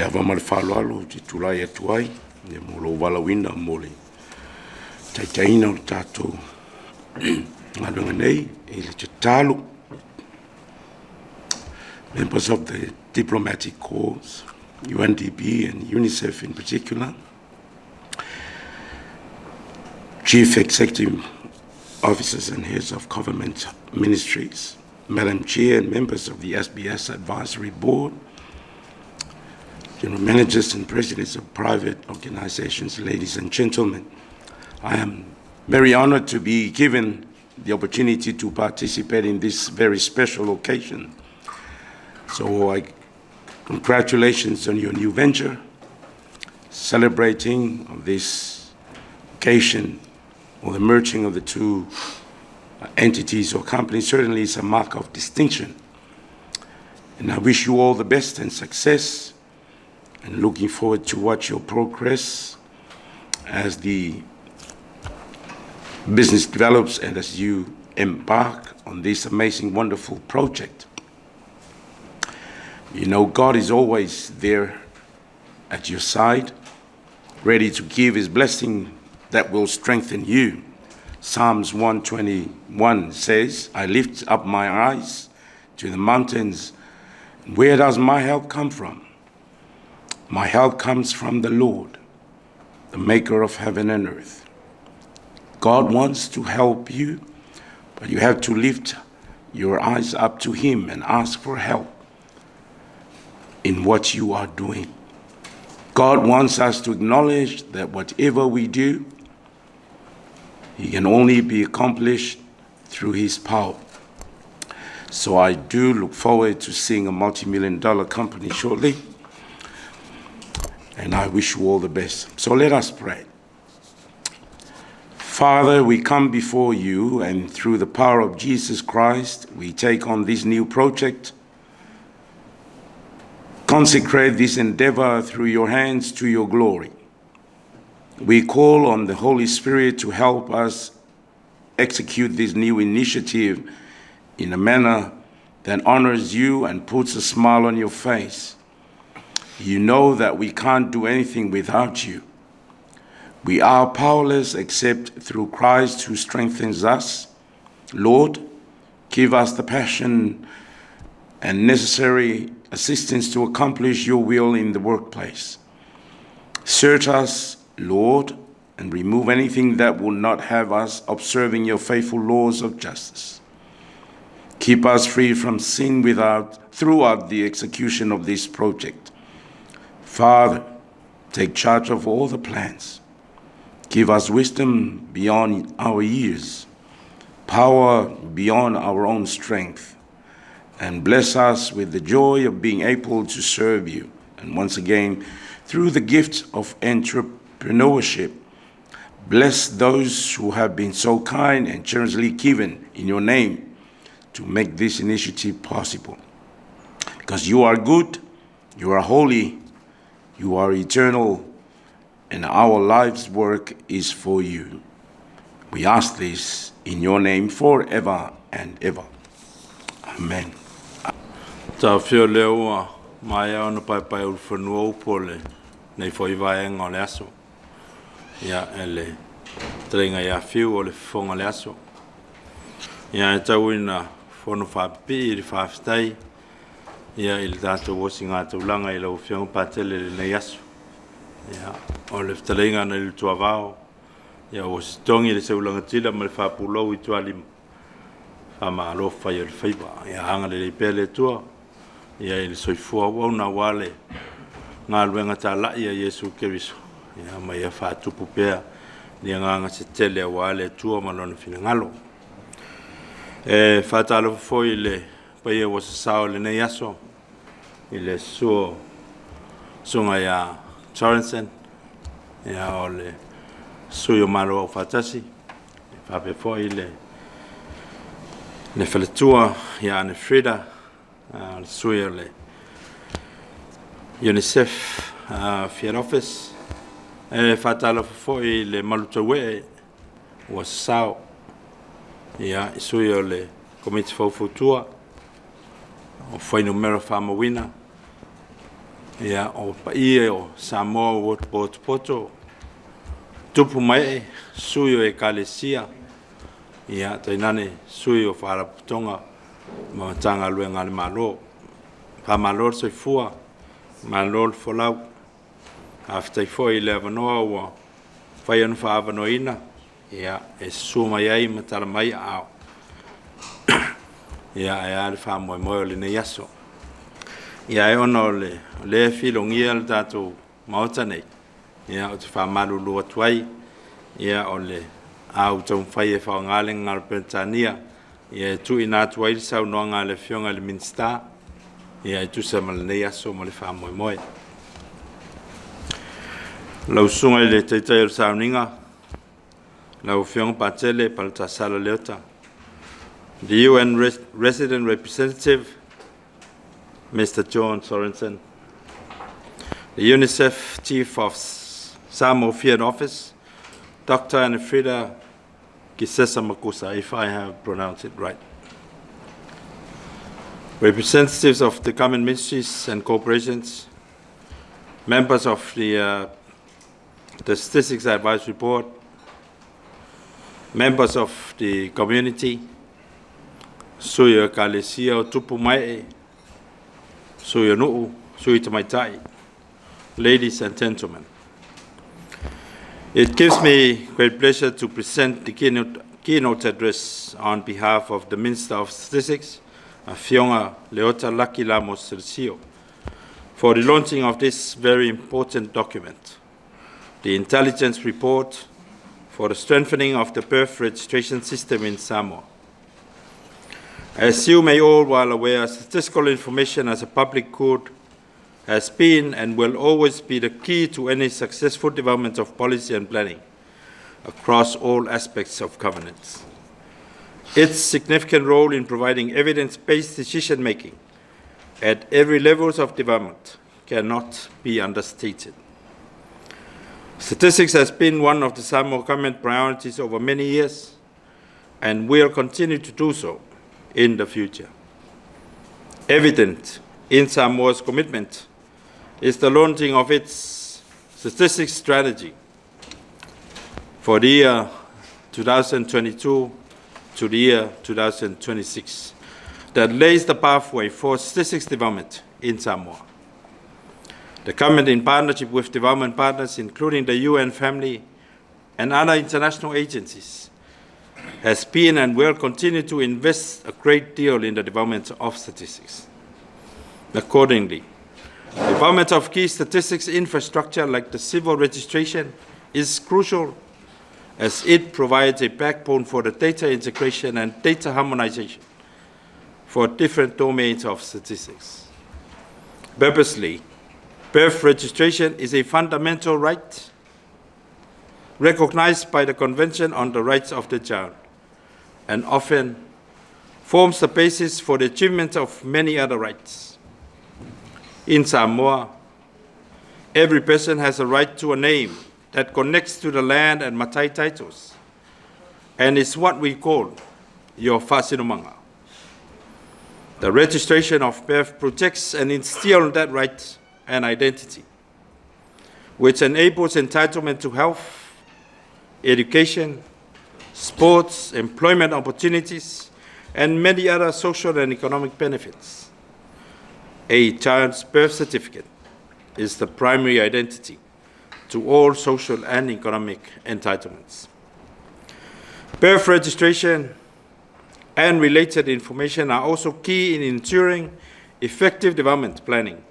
le ava mal falo ti tulai atuai ne mo lo wala wina mo le taitaina o tatou ngalunga nei i le talo members of the diplomatic corps, U.N.D.P and UNICEF in particular, chief executive officers and heads of government ministries, Madam Chair and members of the SBS Advisory Board, general managers and presidents of private organizations, ladies and gentlemen. I am very honored to be given the opportunity to participate in this very special occasion. So congratulations on your new venture, celebrating on this occasion or the merging of the two entities or companies certainly is a mark of distinction. And I wish you all the best and success, and looking forward to watch your progress as the business develops and as you embark on this amazing, wonderful project. You know, God is always there at your side, ready to give his blessing that will strengthen you. Psalms 121 says, I lift up my eyes to the mountains. Where does my help come from? My help comes from the Lord, the maker of heaven and earth. God wants to help you, but you have to lift your eyes up to him and ask for help in what you are doing. God wants us to acknowledge that whatever we do, it can only be accomplished through his power. So I do look forward to seeing a multi-million-dollar company shortly, and I wish you all the best. So let us pray. Father, we come before you, and through the power of Jesus Christ, we take on this new project. Consecrate this endeavor through your hands to your glory. We call on the Holy Spirit to help us execute this new initiative in a manner that honors you and puts a smile on your face. You know that we can't do anything without you. We are powerless except through Christ who strengthens us. Lord, give us the passion and necessary assistance to accomplish your will in the workplace. Search us, Lord, and remove anything that will not have us observing your faithful laws of justice. Keep us free from sin throughout the execution of this project. Father, take charge of all the plans. Give us wisdom beyond our years, power beyond our own strength, and bless us with the joy of being able to serve you. And once again, through the gift of entrepreneurship, bless those who have been so kind and generously given in your name to make this initiative possible. Because you are good, you are holy, you are eternal, and our life's work is for you. We ask this in your name forever and ever. Amen. Ta fio leo mai ona pai pai ul fonu pole nei foi vai ngo le aso ya ele trenga ya fio o le fonga le aso ya tawina fonu fa pi ri fa stai ya il dato wo singa to langa ilo fio patele le aso ya o le trenga na il tuavao ya o stongi le se ulanga tila mal fa pulo i tuali ama lo fa il faiba ya hanga le pele tua ya il soifua wana wale ngaluenga tala ya Yesu Keriso ya mai fa tupu pea ni nganga se tele wale tua malona fina ngalo fa talo foi le paie was sao le ne yaso ile so songa ya Sorensen ya ole suyo malo fatasi fa pe foi le faletua ya ne Frida suele U.N.I.C.E.F fier office fatalo foi le malutawe was sao ya suele committee for futua o foi numero famawina Ia o pa o Samoa o poto tupu mai sui o ekalesia. Ia tainane sui o wharaputonga ma tanga luenga le malo. Pa malo se fua, malo folau. After foi le avanoa ua whai anu whaavanoina. Ia e suma iai matala mai au. Ia e ale wha moe le nei aso. Ia e ona o le filongia le tātou maota nei. Ia o te wha marulu atuai. Ia o le au tau whai e whaongale ngā Britania. Ia e tui nā tuai le sau noa ngā le fionga le minsta. Ia e tu sa ma le nei aso ma le wha moe. Lau sunga i le teitai o sau ninga. Lau fionga patele pa le tasala leota. The UN Resident Representative, Mr. John Sorensen, the U.N.I.C.E.F Chief of Samoa Field Office, Dr. Anifrida Gisesa-Makusa, if I have pronounced it right. Representatives of the government ministries and corporations, members of the Statistics Advisory Board, members of the community, Suyo Kalesia o tupu mai, Suyo nuu, Suyo tamaitai, ladies and gentlemen. It gives me great pleasure to present the keynote address on behalf of the Minister of Statistics, Fionga Leota Lakilamo Sergio, for the launching of this very important document, the Intelligence Report for the Strengthening of the Birth Registration System in Samoa. As you may all well aware, statistical information as a public good has been and will always be the key to any successful development of policy and planning across all aspects of governance. Its significant role in providing evidence-based decision-making at every levels of development cannot be understated. Statistics has been one of the Samoa government priorities over many years and will continue to do so in the future. Evident in Samoa's commitment is the launching of its statistics strategy for the year 2022 to the year 2026 that lays the pathway for statistics development in Samoa. The government, in partnership with development partners, including the UN family and other international agencies, has been and will continue to invest a great deal in the development of statistics. Accordingly, development of key statistics infrastructure like the civil registration is crucial as it provides a backbone for the data integration and data harmonization for different domains of statistics. Purposely, birth registration is a fundamental right recognized by the Convention on the Rights of the Child, and often forms the basis for the achievement of many other rights. In Samoa, every person has a right to a name that connects to the land and matai titles, and is what we call your whasinumanga. The registration of birth protects and instills that right and identity, which enables entitlement to health, education, sports, employment opportunities, and many other social and economic benefits. A child's birth certificate is the primary identity to all social and economic entitlements. Birth registration and related information are also key in ensuring effective development planning,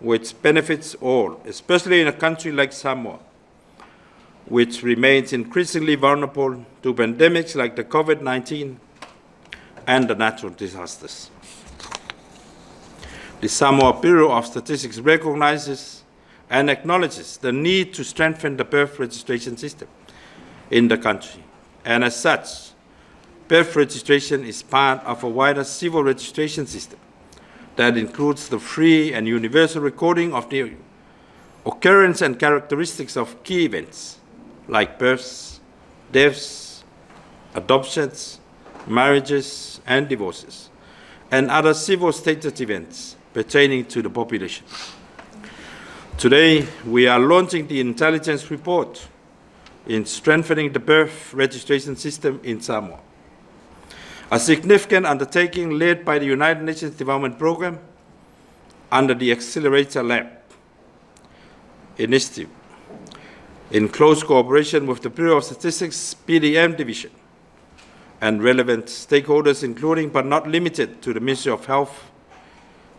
which benefits all, especially in a country like Samoa, which remains increasingly vulnerable to pandemics like the COVID-19 and the natural disasters. The Samoa Bureau of Statistics recognizes and acknowledges the need to strengthen the birth registration system in the country. And as such, birth registration is part of a wider civil registration system that includes the free and universal recording of the occurrence and characteristics of key events like births, deaths, adoptions, marriages, and divorces, and other civil status events pertaining to the population. Today, we are launching the intelligence report in strengthening the birth registration system in Samoa, a significant undertaking led by the United Nations Development Programme under the ACCLAB initiative, in close cooperation with the Bureau of Statistics BDM Division and relevant stakeholders, including but not limited to the Ministry of Health,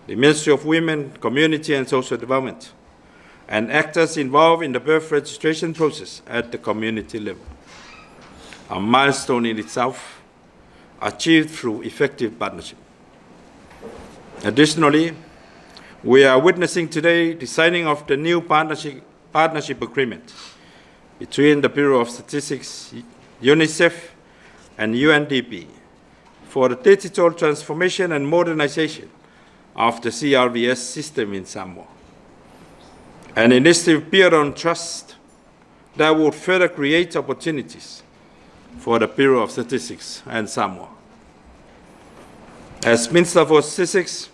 the Ministry of Women, Community and Social Development, and actors involved in the birth registration process at the community level. A milestone in itself, achieved through effective partnership. Additionally, we are witnessing today the signing of the new partnership agreement between the Bureau of Statistics, UNICEF, and U.N.D.P for the digital transformation and modernization of the CRVS system in Samoa. An initiative built on trust that would further create opportunities for the Bureau of Statistics and Samoa. As Minister for Statistics,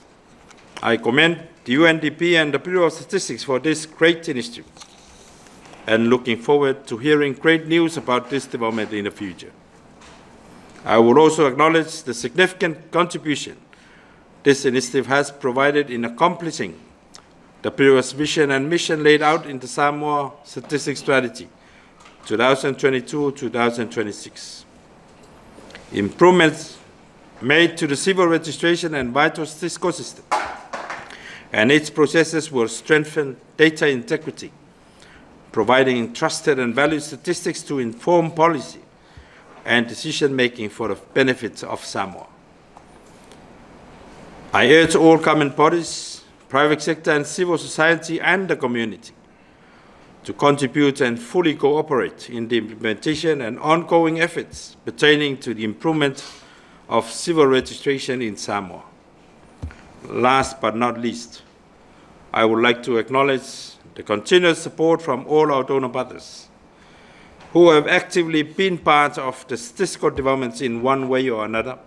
I commend the U.N.D.P and the Bureau of Statistics for this great initiative, and looking forward to hearing great news about this development in the future. I would also acknowledge the significant contribution this initiative has provided in accomplishing the Bureau's vision and mission laid out in the Samoa Statistics Strategy 2022-2026. Improvements made to the civil registration and vital statistical system and its processes will strengthen data integrity, providing trusted and valued statistics to inform policy and decision-making for the benefit of Samoa. I urge all government bodies, private sector and civil society and the community to contribute and fully cooperate in the implementation and ongoing efforts pertaining to the improvement of civil registration in Samoa. Last but not least, I would like to acknowledge the continuous support from all our donor partners who have actively been part of the statistical developments in one way or another.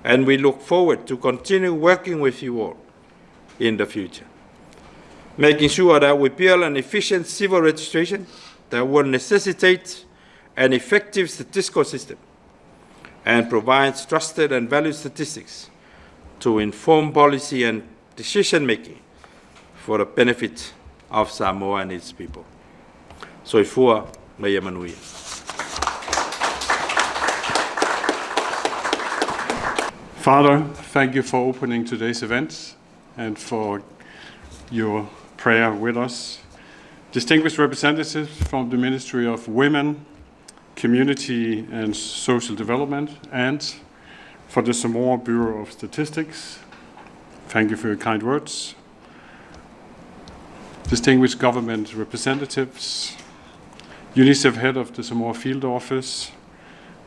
And we look forward to continue working with you all in the future, making sure that we build an efficient civil registration that will necessitate an effective statistical system and provides trusted and valued statistics to inform policy and decision-making for the benefit of Samoa and its people. Soifua Maya Manuia. Father, thank you for opening today's event and for your prayer with us. Distinguished representatives from the Ministry of Women, Community and Social Development, and for the Samoa Bureau of Statistics, thank you for your kind words. Distinguished government representatives, UNICEF head of the Samoa Field Office,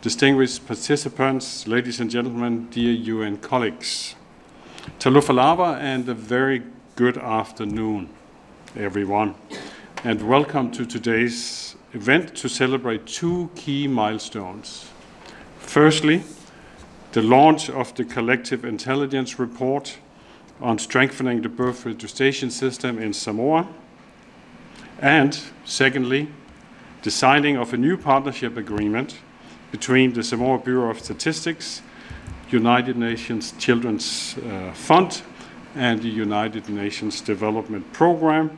distinguished participants, ladies and gentlemen, dear UN colleagues. Talofa lava and a very good afternoon, everyone, and welcome to today's event to celebrate two key milestones. Firstly, the launch of the Collective Intelligence Report on strengthening the birth registration system in Samoa, and secondly, the signing of a new partnership agreement between the Samoa Bureau of Statistics, United Nations Children's Fund, and the United Nations Development Programme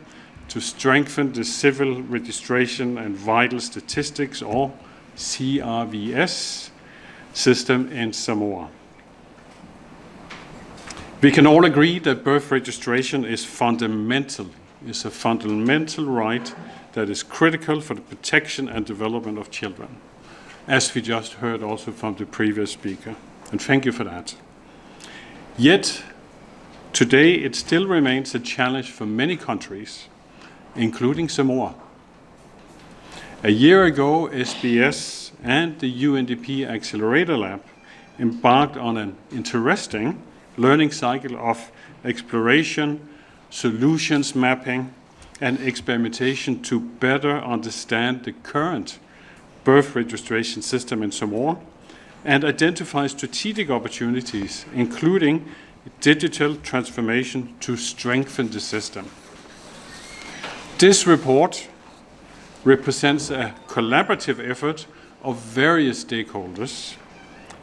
to strengthen the civil registration and vital statistics, or CRVS, system in Samoa. We can all agree that birth registration is a fundamental right that is critical for the protection and development of children, as we just heard also from the previous speaker, and thank you for that. Yet, today it still remains a challenge for many countries, including Samoa. A year ago, SBS and the U.N.D.P Accelerator Lab embarked on an interesting learning cycle of exploration, solutions mapping, and experimentation to better understand the current birth registration system in Samoa and identify strategic opportunities, including digital transformation to strengthen the system. This report represents a collaborative effort of various stakeholders,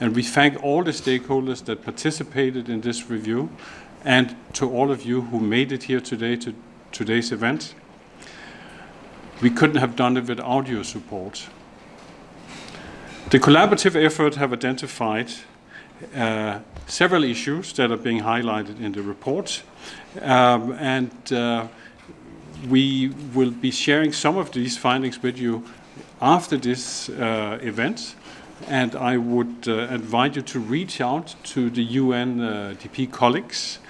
and we thank all the stakeholders that participated in this review and to all of you who made it here today to today's event. We couldn't have done it without your support. The collaborative effort have identified several issues that are being highlighted in the report, and we will be sharing some of these findings with you after this event, and I would invite you to reach out to the U.N.D.P colleagues.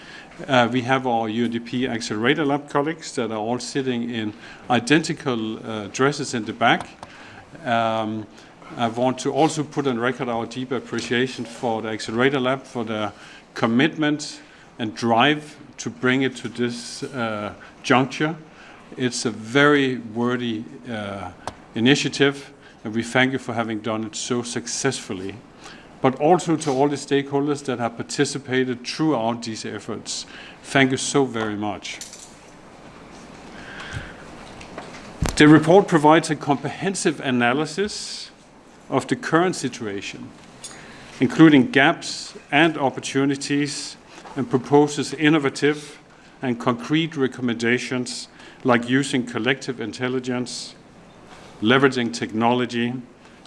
We have our U.N.D.P Accelerator Lab colleagues that are all sitting in identical dresses in the back. I want to also put on record our deep appreciation for the Accelerator Lab, for their commitment and drive to bring it to this juncture. It's a very worthy initiative, and we thank you for having done it so successfully. But also to all the stakeholders that have participated throughout these efforts. Thank you so very much. The report provides a comprehensive analysis of the current situation, including gaps and opportunities, and proposes innovative and concrete recommendations like using collective intelligence, leveraging technology,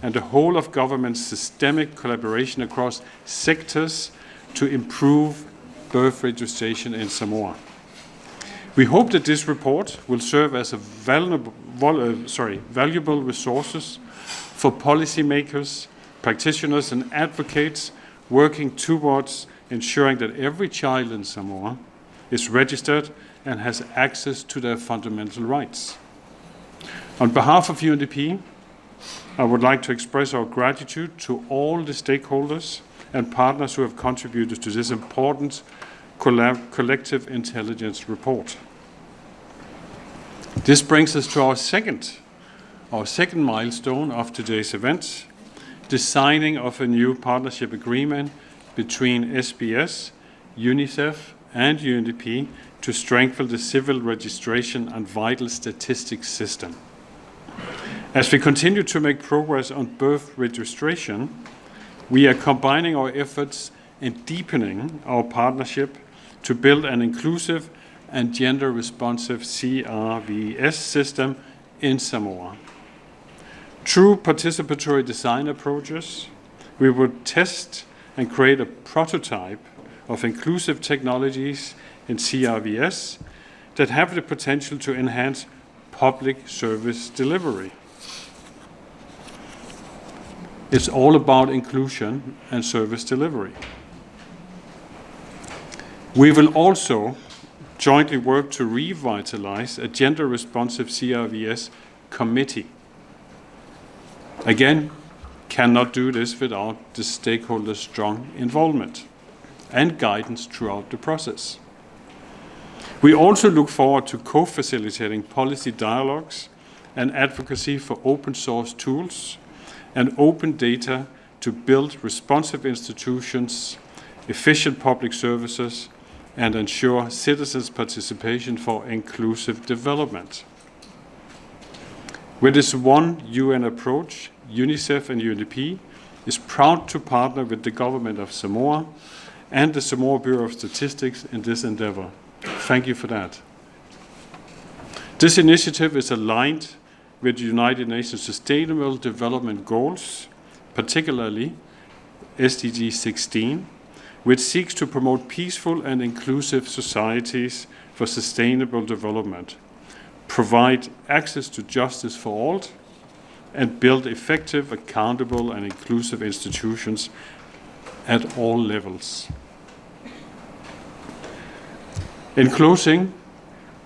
and the whole of government's systemic collaboration across sectors to improve birth registration in Samoa. We hope that this report will serve as a valuable resources for policymakers, practitioners, and advocates working towards ensuring that every child in Samoa is registered and has access to their fundamental rights. On behalf of U.N.D.P, I would like to express our gratitude to all the stakeholders and partners who have contributed to this important collective intelligence report. This brings us to our second milestone of today's event, the signing of a new partnership agreement between SBS, UNICEF, and U.N.D.P to strengthen the civil registration and vital statistics system. As we continue to make progress on birth registration, we are combining our efforts and deepening our partnership to build an inclusive and gender-responsive CRVS system in Samoa. Through participatory design approaches, we will test and create a prototype of inclusive technologies in CRVS that have the potential to enhance public service delivery. It's all about inclusion and service delivery. We will also jointly work to revitalize a gender-responsive CRVS committee. Again, cannot do this without the stakeholders' strong involvement and guidance throughout the process. We also look forward to co-facilitating policy dialogues and advocacy for open source tools and open data to build responsive institutions, efficient public services, and ensure citizens' participation for inclusive development. With this one UN approach, UNICEF and U.N.D.P is proud to partner with the government of Samoa and the Samoa Bureau of Statistics in this endeavor. Thank you for that. This initiative is aligned with the United Nations Sustainable Development Goals, particularly SDG 16, which seeks to promote peaceful and inclusive societies for sustainable development, provide access to justice for all, and build effective, accountable, and inclusive institutions at all levels. In closing,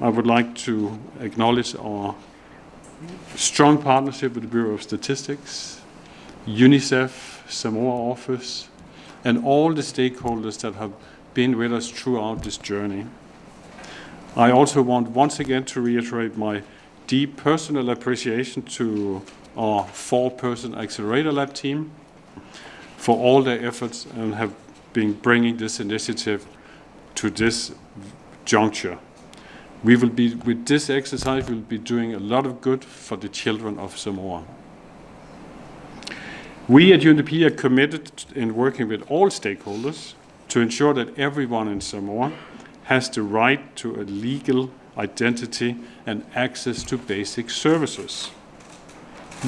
I would like to acknowledge our strong partnership with the Bureau of Statistics, UNICEF, Samoa office, and all the stakeholders that have been with us throughout this journey. I also want once again to reiterate my deep personal appreciation to our 4-person Accelerator Lab team for all their efforts and have been bringing this initiative to this juncture. With this exercise, we'll be doing a lot of good for the children of Samoa. We at U.N.D.P are committed in working with all stakeholders to ensure that everyone in Samoa has the right to a legal identity and access to basic services.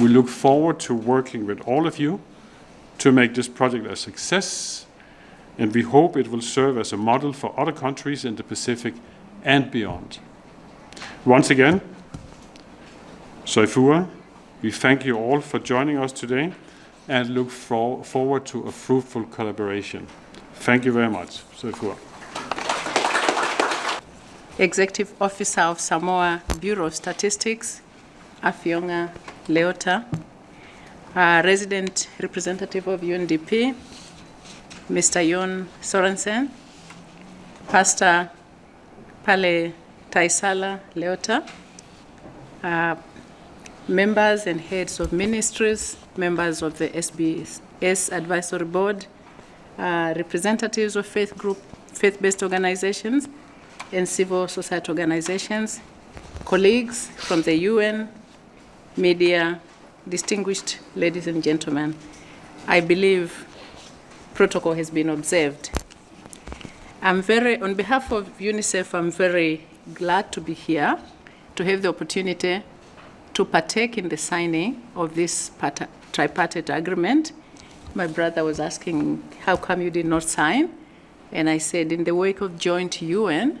We look forward to working with all of you to make this project a success, and we hope it will serve as a model for other countries in the Pacific and beyond. Once again, Soifua, we thank you all for joining us today and look forward to a fruitful collaboration. Thank you very much. Soifua. Executive Officer of Samoa Bureau of Statistics, Afionga Leota, Resident Representative of U.N.D.P, Mr. Jon Sorensen, Pastor Pale Taisala Leota, members and heads of ministries, members of the SBS Advisory Board, representatives of faith-based organizations and civil society organizations, colleagues from the UN, media, distinguished ladies and gentlemen. I believe protocol has been observed. On behalf of UNICEF, I'm very glad to be here to have the opportunity to partake in the signing of this tripartite agreement. My brother was asking, how come you did not sign? And I said, in the wake of joint UN,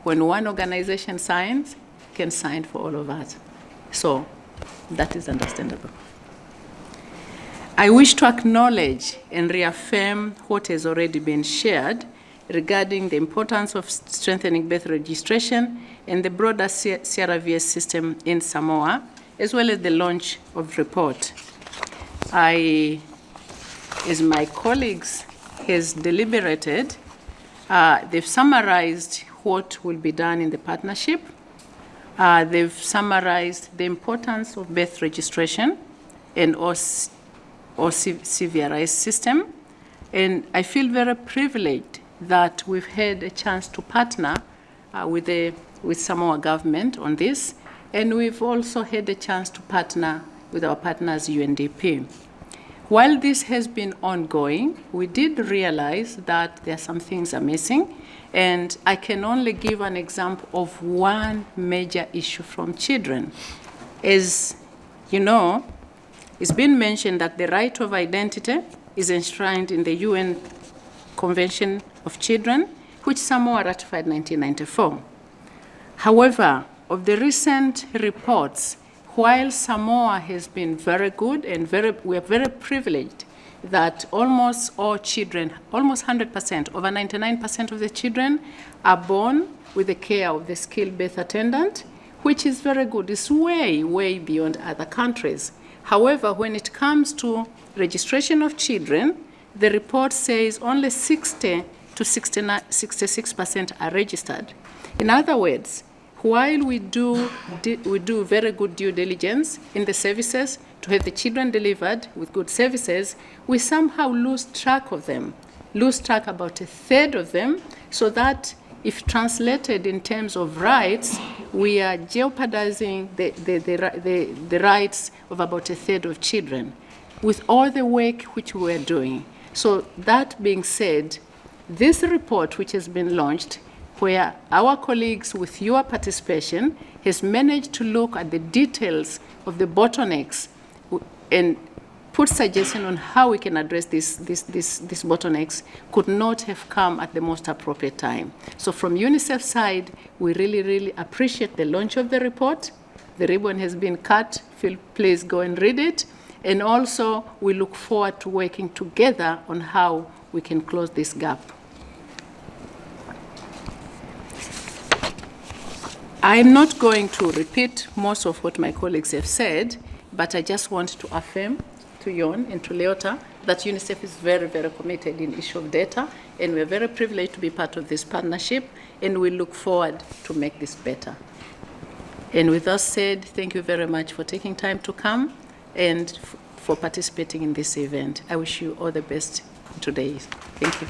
when one organization signs, can sign for all of us. So that is understandable. I wish to acknowledge and reaffirm what has already been shared regarding the importance of strengthening birth registration and the broader CRVS system in Samoa, as well as the launch of the report. As my colleagues has deliberated, they've summarized what will be done in the partnership. They've summarized the importance of birth registration and CVRS system. And I feel very privileged that we've had a chance to partner with Samoa government on this. And we've also had a chance to partner with our partners, U.N.D.P. While this has been ongoing, we did realize that there are some things are missing. And I can only give an example of one major issue from children. As you know, it's been mentioned that the right of identity is enshrined in the UN Convention of Children, which Samoa ratified in 1994. However, of the recent reports, while Samoa has been very good and we are very privileged that almost all children, almost 100%, over 99% of the children are born with the care of the skilled birth attendant, which is very good. It's way, way beyond other countries. However, when it comes to registration of children, the report says only 60 to 66% are registered. In other words, while we do very good due diligence in the services to have the children delivered with good services, we somehow lose track of them, lose track about a third of them, so that if translated in terms of rights, we are jeopardizing the rights of about a third of children with all the work which we are doing. So that being said, this report which has been launched, where our colleagues with your participation has managed to look at the details of the bottlenecks and put suggestions on how we can address these bottlenecks, could not have come at the most appropriate time. So from UNICEF's side, we really, really appreciate the launch of the report. The ribbon has been cut. Please go and read it. And also, we look forward to working together on how we can close this gap. I'm not going to repeat most of what my colleagues have said, but I just want to affirm to Jon and to Leota that UNICEF is very, very committed in issue of data, and we're very privileged to be part of this partnership, and we look forward to make this better. And with that said, thank you very much for taking time to come and for participating in this event. I wish you all the best today. Thank you.